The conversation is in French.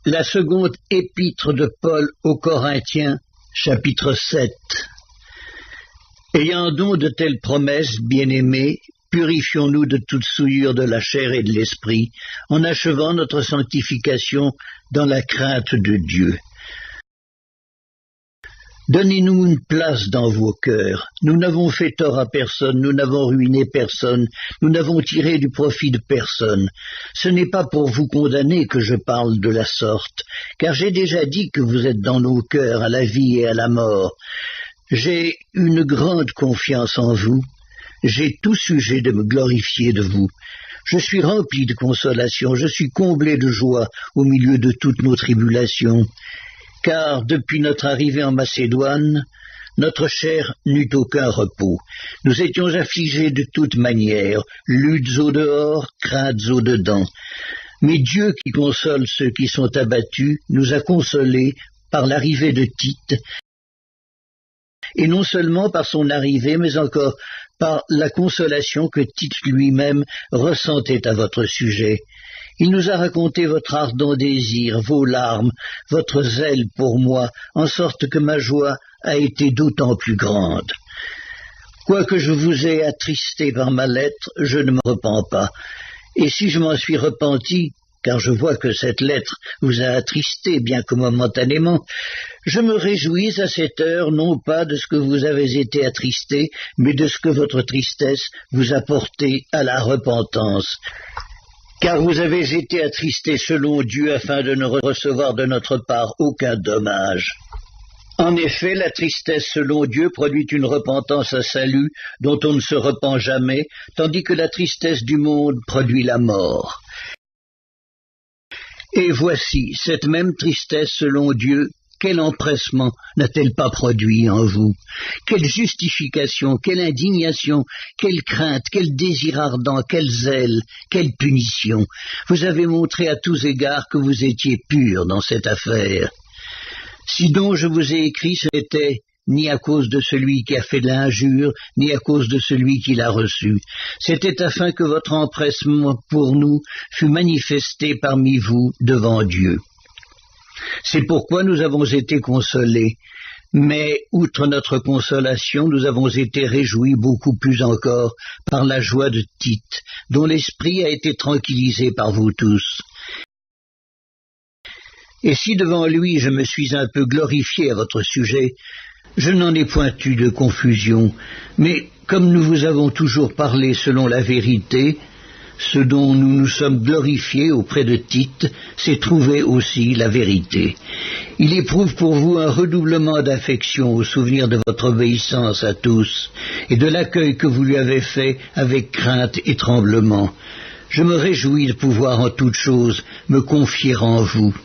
La seconde épître de Paul aux Corinthiens, chapitre 7. Ayant donc de telles promesses, bien-aimés, purifions-nous de toute souillure de la chair et de l'esprit, en achevant notre sanctification dans la crainte de Dieu. Donnez-nous une place dans vos cœurs. Nous n'avons fait tort à personne, nous n'avons ruiné personne, nous n'avons tiré du profit de personne. Ce n'est pas pour vous condamner que je parle de la sorte, car j'ai déjà dit que vous êtes dans nos cœurs à la vie et à la mort. J'ai une grande confiance en vous. J'ai tout sujet de me glorifier de vous. Je suis rempli de consolation, je suis comblé de joie au milieu de toutes nos tribulations. Car depuis notre arrivée en Macédoine, notre chair n'eut aucun repos. Nous étions affligés de toute manière, luttes au dehors, craintes au dedans. Mais Dieu qui console ceux qui sont abattus, nous a consolés par l'arrivée de Tite, et non seulement par son arrivée, mais encore par la consolation que Tite lui-même ressentait à votre sujet. Il nous a raconté votre ardent désir, vos larmes, votre zèle pour moi, en sorte que ma joie a été d'autant plus grande. Quoique je vous ai attristé par ma lettre, je ne me repens pas. Et si je m'en suis repenti, car je vois que cette lettre vous a attristé, bien que momentanément, je me réjouis à cette heure, non pas de ce que vous avez été attristé, mais de ce que votre tristesse vous a porté à la repentance. Car vous avez été attristé selon Dieu afin de ne recevoir de notre part aucun dommage. En effet, la tristesse selon Dieu produit une repentance à salut dont on ne se repent jamais, tandis que la tristesse du monde produit la mort. Et voici, cette même tristesse selon Dieu, quel empressement n'a-t-elle pas produit en vous? Quelle justification, quelle indignation, quelle crainte, quel désir ardent, quel zèle, quelle punition. Vous avez montré à tous égards que vous étiez pur dans cette affaire. Si donc je vous ai écrit, ce n'était ni à cause de celui qui a fait de l'injure, ni à cause de celui qui l'a reçu. C'était afin que votre empressement pour nous fût manifesté parmi vous devant Dieu. C'est pourquoi nous avons été consolés, mais outre notre consolation, nous avons été réjouis beaucoup plus encore par la joie de Tite, dont l'esprit a été tranquillisé par vous tous. Et si devant lui je me suis un peu glorifié à votre sujet, je n'en ai point eu de confusion, mais comme nous vous avons toujours parlé selon la vérité, ce dont nous nous sommes glorifiés auprès de Tite, c'est trouver aussi la vérité. Il éprouve pour vous un redoublement d'affection au souvenir de votre obéissance à tous, et de l'accueil que vous lui avez fait avec crainte et tremblement. Je me réjouis de pouvoir en toutes choses me confier en vous.